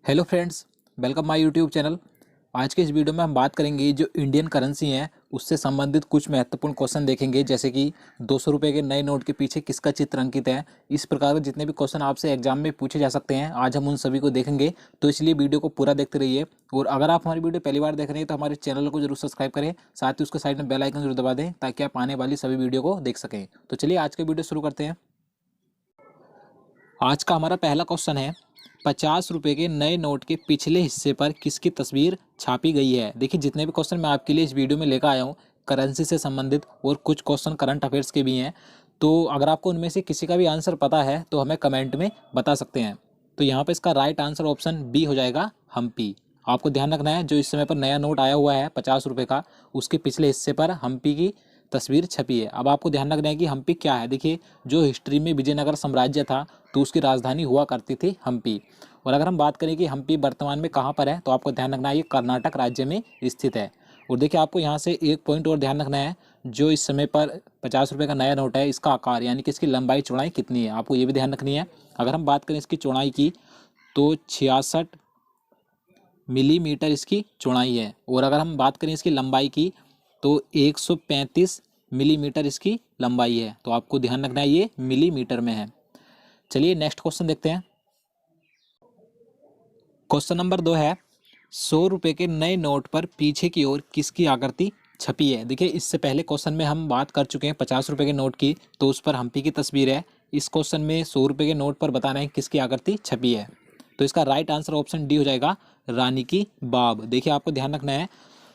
Hello friends, welcome my YouTube channel. आज के इस वीडियो में हम बात करेंगे जो इंडियन करेंसी है उससे संबंधित कुछ महत्वपूर्ण क्वेश्चन देखेंगे, जैसे कि 200 रुपये के नए नोट के पीछे किसका चित्र अंकित है। इस प्रकार के जितने भी क्वेश्चन आपसे एग्जाम में पूछे जा सकते हैं, आज हम उन सभी को देखेंगे। तो इसलिए वीडियो को पूरा देखते रहिए। और अगर आप हमारी वीडियो पहली बार देख रहे हैं तो हमारे चैनल को जरूर सब्सक्राइब करें, साथ ही उसके साइड में बेल आइकन जरूर दबा दें ताकि आप आने वाली सभी वीडियो को देख सकें। तो चलिए आज के वीडियो शुरू करते हैं। आज का हमारा पहला क्वेश्चन है, 50 रुपये के नए नोट के पिछले हिस्से पर किसकी तस्वीर छापी गई है। देखिए, जितने भी क्वेश्चन मैं आपके लिए इस वीडियो में लेकर आया हूँ करेंसी से संबंधित और कुछ क्वेश्चन करंट अफेयर्स के भी हैं। तो अगर आपको उनमें से किसी का भी आंसर पता है तो हमें कमेंट में बता सकते हैं। तो यहाँ पर इसका राइट आंसर ऑप्शन बी हो जाएगा, हम्पी। आपको ध्यान रखना है, जो इस समय पर नया नोट आया हुआ है 50 रुपये का, उसके पिछले हिस्से पर हम्पी की तस्वीर छपी है। अब आपको ध्यान रखना है कि हम्पी क्या है। देखिए, जो हिस्ट्री में विजयनगर साम्राज्य था तो उसकी राजधानी हुआ करती थी हम्पी। और अगर हम बात करें कि हम्पी वर्तमान में कहाँ पर है, तो आपको ध्यान रखना है ये कर्नाटक राज्य में स्थित है। और देखिए, आपको यहाँ से एक पॉइंट और ध्यान रखना है, जो इस समय पर 50 रुपये का नया नोट है, इसका आकार यानी कि इसकी लंबाई चौड़ाई कितनी है, आपको ये भी ध्यान रखनी है। अगर हम बात करें इसकी चौड़ाई की तो 66 मिलीमीटर इसकी चौड़ाई है। और अगर हम बात करें इसकी लंबाई की तो 135 मिलीमीटर इसकी लंबाई है। तो आपको ध्यान रखना है ये मिलीमीटर में है। चलिए नेक्स्ट क्वेश्चन देखते हैं। क्वेश्चन नंबर 2 है, 100 रुपये के नए नोट पर पीछे की ओर किसकी आकृति छपी है। देखिए, इससे पहले क्वेश्चन में हम बात कर चुके हैं 50 रुपये के नोट की, तो उस पर हम्पी की तस्वीर है। इस क्वेश्चन में 100 रुपये के नोट पर बताना है किसकी आकृति छपी है। तो इसका राइट आंसर ऑप्शन डी हो जाएगा, रानी की बाब। देखिए, आपको ध्यान रखना है,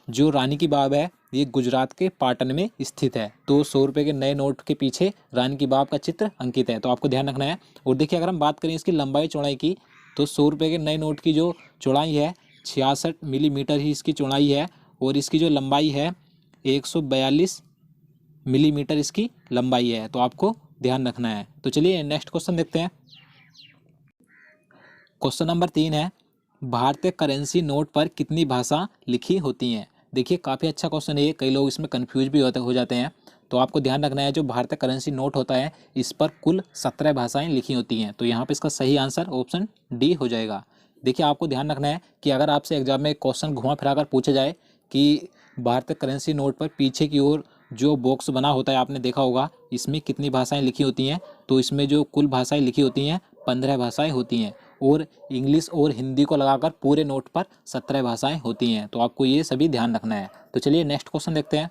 जो रानी की बाब है ये गुजरात के पाटन में स्थित है। तो 100 रुपये के नए नोट के पीछे रानी की बाब का चित्र अंकित है, तो आपको ध्यान रखना है। और देखिए, अगर हम बात करें इसकी लंबाई चौड़ाई की तो 100 रुपये के नए नोट की जो चौड़ाई है 66 मिलीमीटर ही इसकी चौड़ाई है। और इसकी जो लंबाई है 142 मिलीमीटर इसकी लंबाई है। तो आपको ध्यान रखना है। तो चलिए नेक्स्ट क्वेश्चन देखते हैं। क्वेश्चन नंबर 3 है, भारतीय करेंसी नोट पर कितनी भाषा लिखी होती हैं। देखिए, काफ़ी अच्छा क्वेश्चन है ये, कई लोग इसमें कंफ्यूज भी हो जाते हैं। तो आपको ध्यान रखना है, जो भारतीय करेंसी नोट होता है इस पर कुल 17 भाषाएं लिखी होती हैं। तो यहाँ पे इसका सही आंसर ऑप्शन डी हो जाएगा। देखिए, आपको ध्यान रखना है कि अगर आपसे एग्जाम में क्वेश्चन घुमा फिरा कर पूछा जाए कि भारतीय करेंसी नोट पर पीछे की ओर जो बॉक्स बना होता है, आपने देखा होगा, इसमें कितनी भाषाएं लिखी होती हैं, तो इसमें जो कुल भाषाएं लिखी होती हैं 15 भाषाएं होती हैं। और इंग्लिश और हिंदी को लगाकर पूरे नोट पर 17 भाषाएं होती हैं। तो आपको ये सभी ध्यान रखना है। तो चलिए नेक्स्ट क्वेश्चन देखते हैं।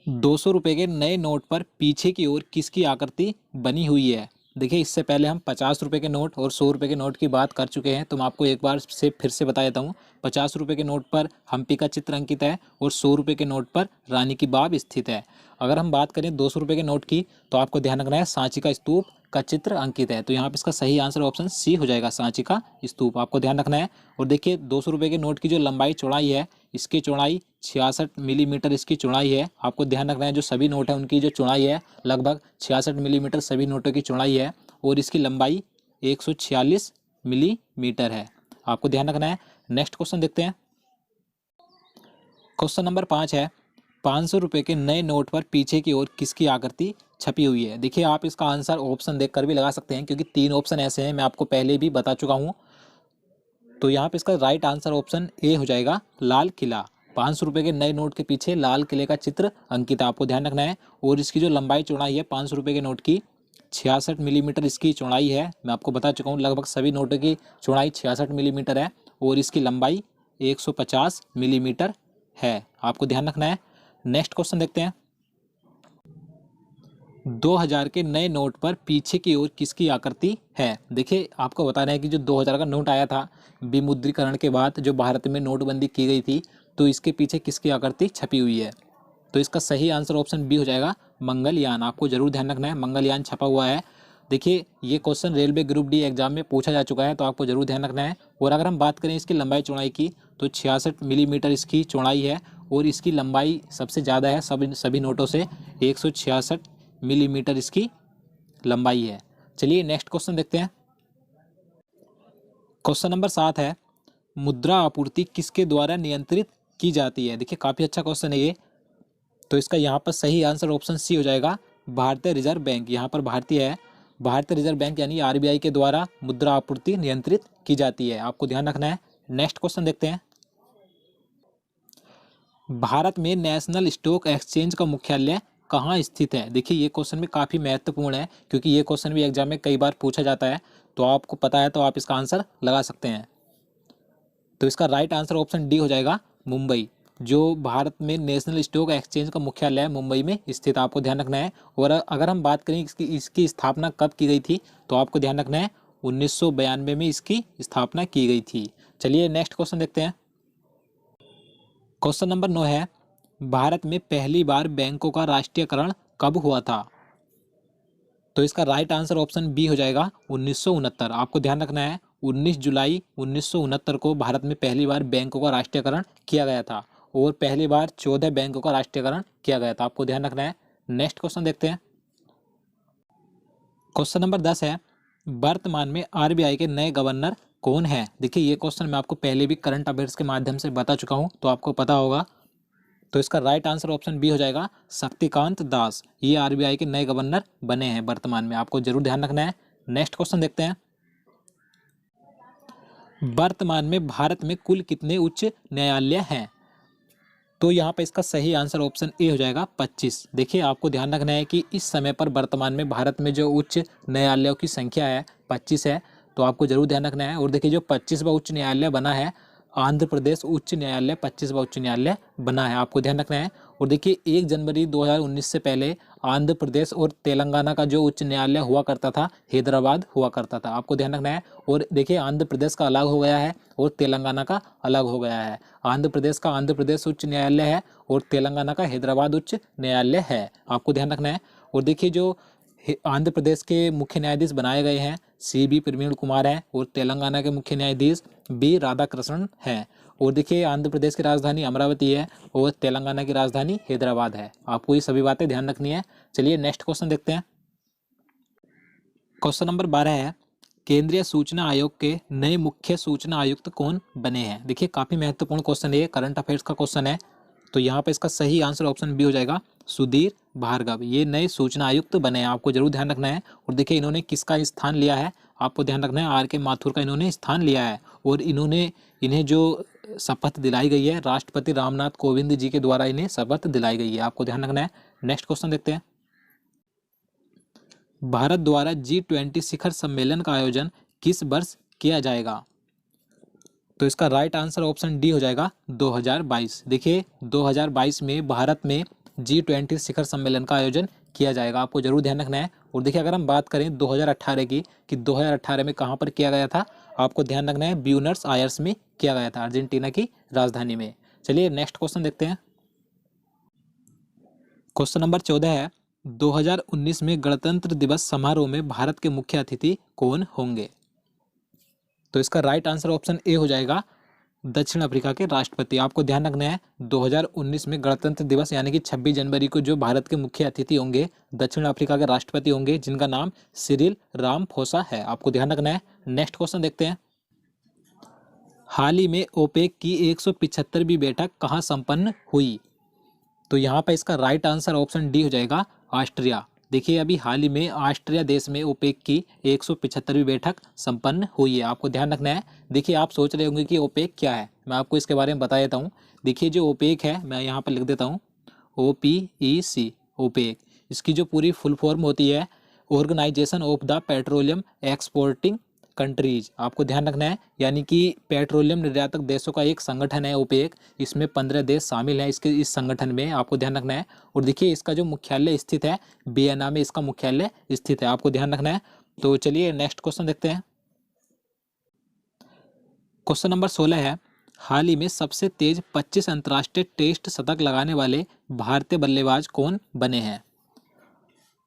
200 रुपये के नए नोट पर पीछे की ओर किसकी आकृति बनी हुई है। देखिए, इससे पहले हम 50 रुपये के नोट और 100 रुपये के नोट की बात कर चुके हैं, तो मैं आपको एक बार से फिर से बता देता हूँ। 50 रुपये के नोट पर हम्पी का चित्र अंकित है और 100 रुपये के नोट पर रानी की बाब स्थित है। अगर हम बात करें 200 रुपये के नोट की तो आपको ध्यान रखना है, सांची का स्तूप का चित्र अंकित है। तो यहाँ पे इसका सही आंसर ऑप्शन सी हो जाएगा, सांची का स्तूप। आपको ध्यान रखना है। और देखिए, 200 रुपये के नोट की जो लंबाई चौड़ाई है, इसकी चौड़ाई 66 मिलीमीटर इसकी चौड़ाई है। आपको ध्यान रखना है, जो सभी नोट है उनकी जो चौड़ाई है लगभग 66 मिलीमीटर सभी नोटों की चौड़ाई है। और इसकी लंबाई 146 मिलीमीटर है। आपको ध्यान रखना है। नेक्स्ट क्वेश्चन देखते हैं। क्वेश्चन नंबर 5 है, 500 रुपये के नए नोट पर पीछे की ओर किसकी आकृति छपी हुई है। देखिए, आप इसका आंसर ऑप्शन देखकर भी लगा सकते हैं, क्योंकि 3 ऑप्शन ऐसे हैं, मैं आपको पहले भी बता चुका हूँ। तो यहाँ पे इसका राइट आंसर ऑप्शन ए हो जाएगा, लाल किला। 500 रुपये के नए नोट के पीछे लाल किले का चित्र अंकित है, आपको ध्यान रखना है। और इसकी जो लंबाई चौड़ाई है 500 रुपये के नोट की 66 मिलीमीटर इसकी चौड़ाई है। मैं आपको बता चुका हूँ, लगभग सभी नोटों की चौड़ाई 66 मिलीमीटर है। और इसकी लंबाई 150 मिलीमीटर है। आपको ध्यान रखना है। नेक्स्ट क्वेश्चन देखते हैं। 2000 के नए नोट पर पीछे की ओर किसकी आकृति है। देखिए, आपको बताना है कि जो 2000 का नोट आया था विमुद्रीकरण के बाद, जो भारत में नोटबंदी की गई थी, तो इसके पीछे किसकी आकृति छपी हुई है। तो इसका सही आंसर ऑप्शन बी हो जाएगा, मंगलयान। आपको जरूर ध्यान रखना है, मंगलयान छपा हुआ है। देखिए, ये question railway group D exam में पूछा जा चुका है, तो आपको जरूर ध्यान रखना है। और अगर हम बात करें इसकी लंबाई चौड़ाई की तो 66 मिलीमीटर इसकी चौड़ाई है। और इसकी लंबाई सबसे ज़्यादा है सभी नोटों से, 166 मिलीमीटर इसकी लंबाई है। चलिए नेक्स्ट क्वेश्चन देखते हैं। क्वेश्चन नंबर 7 है, मुद्रा आपूर्ति किसके द्वारा नियंत्रित की जाती है। देखिए, काफ़ी अच्छा क्वेश्चन है ये। तो इसका यहाँ पर सही आंसर ऑप्शन सी हो जाएगा, भारतीय रिजर्व बैंक। यहाँ पर भारतीय है भारतीय रिजर्व बैंक यानी आरबीआई के द्वारा मुद्रा आपूर्ति नियंत्रित की जाती है, आपको ध्यान रखना है। नेक्स्ट क्वेश्चन देखते हैं। भारत में नेशनल स्टॉक एक्सचेंज का मुख्यालय कहाँ स्थित है? देखिए ये क्वेश्चन भी काफ़ी महत्वपूर्ण है, क्योंकि ये क्वेश्चन भी एग्जाम में कई बार पूछा जाता है, तो आपको पता है तो आप इसका आंसर लगा सकते हैं। तो इसका राइट आंसर ऑप्शन डी हो जाएगा, मुंबई। जो भारत में नेशनल स्टॉक एक्सचेंज का मुख्यालय है मुंबई में स्थित, आपको ध्यान रखना है। और अगर हम बात करें इसकी स्थापना कब की गई थी, तो आपको ध्यान रखना है 1992 में इसकी स्थापना की गई थी। चलिए नेक्स्ट क्वेश्चन देखते हैं। क्वेश्चन नंबर 9 है, भारत में पहली बार बैंकों का राष्ट्रीयकरण कब हुआ था? तो इसका राइट आंसर ऑप्शन बी हो जाएगा 1969। आपको ध्यान रखना है 19 जुलाई 1969 को भारत में पहली बार बैंकों का राष्ट्रीयकरण किया गया था, और पहली बार 14 बैंकों का राष्ट्रीयकरण किया गया था, आपको ध्यान रखना है। नेक्स्ट क्वेश्चन देखते हैं। क्वेश्चन नंबर 10 है, वर्तमान में आरबीआई के नए गवर्नर कौन है? देखिए ये क्वेश्चन मैं आपको पहले भी करंट अफेयर्स के माध्यम से बता चुका हूँ, तो आपको पता होगा। तो इसका राइट आंसर ऑप्शन बी हो जाएगा, शक्तिकांत दास। ये आरबीआई के नए गवर्नर बने हैं वर्तमान में, आपको जरूर ध्यान रखना है। नेक्स्ट क्वेश्चन देखते हैं। वर्तमान में भारत में कुल कितने उच्च न्यायालय हैं? तो यहाँ पे इसका सही आंसर ऑप्शन ए हो जाएगा 25। देखिए आपको ध्यान रखना है कि इस समय पर वर्तमान में भारत में जो उच्च न्यायालयों की संख्या है 25 है, तो आपको जरूर ध्यान रखना है। और देखिए जो 25वां उच्च न्यायालय बना है, आंध्र प्रदेश उच्च न्यायालय 25वां उच्च न्यायालय बना है, आपको ध्यान रखना है। और देखिए 1 जनवरी 2019 से पहले आंध्र प्रदेश और तेलंगाना का जो उच्च न्यायालय हुआ करता था, हैदराबाद हुआ करता था, आपको ध्यान रखना है। और देखिए आंध्र प्रदेश का अलग हो गया है और तेलंगाना का अलग हो गया है। आंध्र प्रदेश का आंध्र प्रदेश उच्च न्यायालय है और तेलंगाना का हैदराबाद उच्च न्यायालय है, आपको ध्यान रखना है। और देखिए जो आंध्र प्रदेश के मुख्य न्यायाधीश बनाए गए हैं CB प्रवीण कुमार हैं, और तेलंगाना के मुख्य न्यायाधीश B राधाकृष्णन हैं। और देखिए आंध्र प्रदेश की राजधानी अमरावती है और तेलंगाना की राजधानी हैदराबाद है, आपको ये सभी बातें ध्यान रखनी है। चलिए नेक्स्ट क्वेश्चन देखते हैं। क्वेश्चन नंबर 12 है, केंद्रीय सूचना आयोग के नए मुख्य सूचना आयुक्त कौन बने हैं? देखिए काफी महत्वपूर्ण क्वेश्चन है, करंट अफेयर्स का क्वेश्चन है, तो यहाँ पे इसका सही आंसर ऑप्शन बी हो जाएगा, सुधीर भार्गव। ये नए सूचना आयुक्त बने हैं, आपको जरूर ध्यान रखना है। और देखिए इन्होंने किसका स्थान लिया है, आपको ध्यान रखना है, RK माथुर का इन्होंने स्थान लिया है। और इन्हें जो शपथ दिलाई गई है राष्ट्रपति रामनाथ कोविंद जी के द्वारा इन्हें शपथ दिलाई गई है, आपको ध्यान रखना है। नेक्स्ट क्वेश्चन देखते हैं। भारत द्वारा G20 शिखर सम्मेलन का आयोजन किस वर्ष किया जाएगा? तो इसका राइट आंसर ऑप्शन डी हो जाएगा 2022। देखिए 2022 में भारत में G20 शिखर सम्मेलन का आयोजन किया जाएगा, आपको जरूर ध्यान रखना है। और देखिए अगर हम बात करें 2018 की, कि 2018 में कहाँ पर किया गया था, आपको ध्यान रखना है ब्यूनस आयर्स में किया गया था, अर्जेंटीना की राजधानी में। चलिए नेक्स्ट क्वेश्चन देखते हैं। क्वेश्चन नंबर 14 है, 2019 में गणतंत्र दिवस समारोह में भारत के मुख्य अतिथि कौन होंगे? तो इसका राइट आंसर ऑप्शन ए हो जाएगा, दक्षिण अफ्रीका के राष्ट्रपति। आपको ध्यान रखना है 2019 में गणतंत्र दिवस यानी कि 26 जनवरी को जो भारत के मुख्य अतिथि होंगे दक्षिण अफ्रीका के राष्ट्रपति होंगे, जिनका नाम सिरिल रामफोसा है, आपको ध्यान रखना है। नेक्स्ट क्वेश्चन देखते हैं। हाल ही में ओपेक की 175वीं बैठक कहाँ संपन्न हुई? तो यहाँ पर इसका राइट आंसर ऑप्शन डी हो जाएगा, ऑस्ट्रिया। देखिए अभी हाल ही में ऑस्ट्रिया देश में ओपेक की 175वीं बैठक संपन्न हुई है, आपको ध्यान रखना है। देखिए आप सोच रहे होंगे कि ओपेक क्या है, मैं आपको इसके बारे में बता देता हूँ। देखिए जो ओपेक है, मैं यहाँ पर लिख देता हूँ, OPEC, ओपेक। इसकी जो पूरी फुल फॉर्म होती है, organisation of the petroleum exporting countries, आपको ध्यान रखना है। यानी कि पेट्रोलियम निर्यातक देशों का एक संगठन है ओपेक, इसमें 15 देश शामिल हैं इस संगठन में, आपको ध्यान रखना है। और देखिए इसका जो मुख्यालय स्थित है वियना में, इसका मुख्यालय स्थित है, आपको ध्यान रखना है। तो चलिए नेक्स्ट क्वेश्चन देखते हैं। क्वेश्चन नंबर 16 है, हाल ही में सबसे तेज 25 अंतर्राष्ट्रीय टेस्ट शतक लगाने वाले भारतीय बल्लेबाज कौन बने हैं?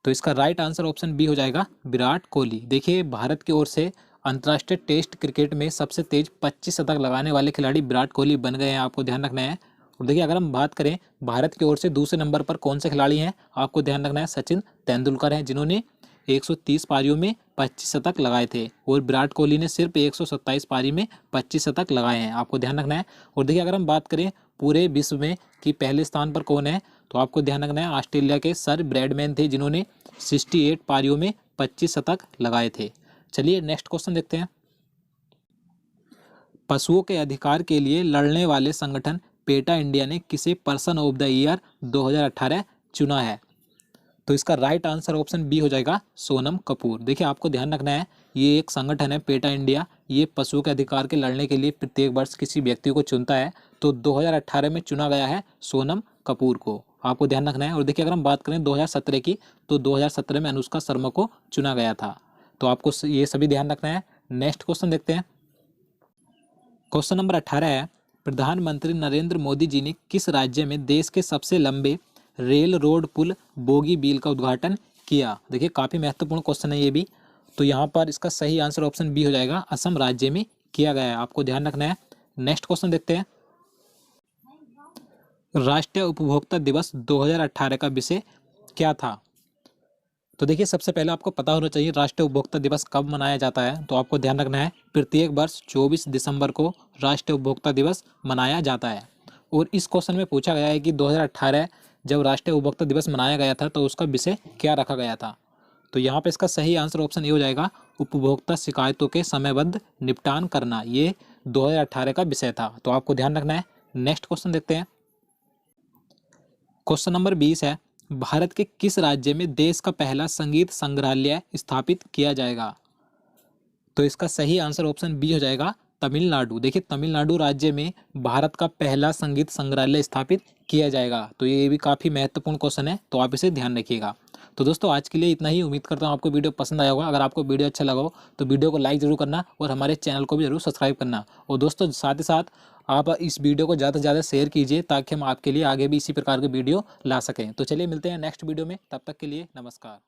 तो इसका राइट आंसर ऑप्शन बी हो जाएगा, विराट कोहली। देखिए भारत की ओर से अंतर्राष्ट्रीय टेस्ट क्रिकेट में सबसे तेज 25 शतक लगाने वाले खिलाड़ी विराट कोहली बन गए हैं, आपको ध्यान रखना है। और देखिए अगर हम बात करें भारत की ओर से दूसरे नंबर पर कौन से खिलाड़ी हैं, आपको ध्यान रखना है, सचिन तेंदुलकर हैं, जिन्होंने 130 पारियों में 25 शतक लगाए थे। और विराट कोहली ने सिर्फ 127 पारी में 25 शतक लगाए हैं, आपको ध्यान रखना है। और देखिए अगर हम बात करें पूरे विश्व में कि पहले स्थान पर कौन है, तो आपको ध्यान रखना है ऑस्ट्रेलिया के सर ब्रैडमैन थे, जिन्होंने 68 पारियों में 25 शतक लगाए थे। चलिए नेक्स्ट क्वेश्चन देखते हैं। पशुओं के अधिकार के लिए लड़ने वाले संगठन पेटा इंडिया ने किसे पर्सन ऑफ द ईयर 2018 चुना है? तो इसका राइट आंसर ऑप्शन बी हो जाएगा सोनम कपूर। देखिए आपको ध्यान रखना है, ये एक संगठन है पेटा इंडिया, ये पशुओं के अधिकार के लड़ने के लिए प्रत्येक वर्ष किसी व्यक्ति को चुनता है। तो 2018 में चुना गया है सोनम कपूर को, आपको ध्यान रखना है। और देखिए अगर हम बात करें 2017 की, तो 2017 में अनुष्का शर्मा को चुना गया था। तो आपको ये सभी ध्यान रखना है। नेक्स्ट क्वेश्चन देखते हैं। क्वेश्चन नंबर 18 है, प्रधानमंत्री नरेंद्र मोदी जी ने किस राज्य में देश के सबसे लंबे रेल रोड पुल बोगी बील का उद्घाटन किया? देखिए काफ़ी महत्वपूर्ण क्वेश्चन है ये भी। तो यहाँ पर इसका सही आंसर ऑप्शन बी हो जाएगा, असम राज्य में किया गया है, आपको ध्यान रखना है। नेक्स्ट क्वेश्चन देखते हैं। राष्ट्रीय उपभोक्ता दिवस 2018 का विषय क्या था? तो देखिए सबसे पहले आपको पता होना चाहिए राष्ट्रीय उपभोक्ता दिवस कब मनाया जाता है। तो आपको ध्यान रखना है, प्रत्येक वर्ष 24 दिसंबर को राष्ट्रीय उपभोक्ता दिवस मनाया जाता है। और इस क्वेश्चन में पूछा गया है कि 2018 जब राष्ट्रीय उपभोक्ता दिवस मनाया गया था तो उसका विषय क्या रखा गया था? तो यहाँ पे इसका सही आंसर ऑप्शन ए हो जाएगा, उपभोक्ता शिकायतों के समयबद्ध निपटान करना। ये 2018 का विषय था, तो आपको ध्यान रखना है। नेक्स्ट क्वेश्चन देखते हैं। क्वेश्चन नंबर 20 है, भारत के किस राज्य में देश का पहला संगीत संग्रहालय स्थापित किया जाएगा? तो इसका सही आंसर ऑप्शन बी हो जाएगा, तमिलनाडु। देखिए तमिलनाडु राज्य में भारत का पहला संगीत संग्रहालय स्थापित किया जाएगा। तो ये भी काफ़ी महत्वपूर्ण क्वेश्चन है, तो आप इसे ध्यान रखिएगा। तो दोस्तों आज के लिए इतना ही। उम्मीद करता हूँ आपको वीडियो पसंद आया होगा। अगर आपको वीडियो अच्छा लगा हो तो वीडियो को लाइक जरूर करना और हमारे चैनल को भी जरूर सब्सक्राइब करना। और दोस्तों साथ ही साथ आप इस वीडियो को ज़्यादा से ज़्यादा शेयर कीजिए ताकि हम आपके लिए आगे भी इसी प्रकार के वीडियो ला सकें। तो चलिए मिलते हैं नेक्स्ट वीडियो में, तब तक के लिए नमस्कार।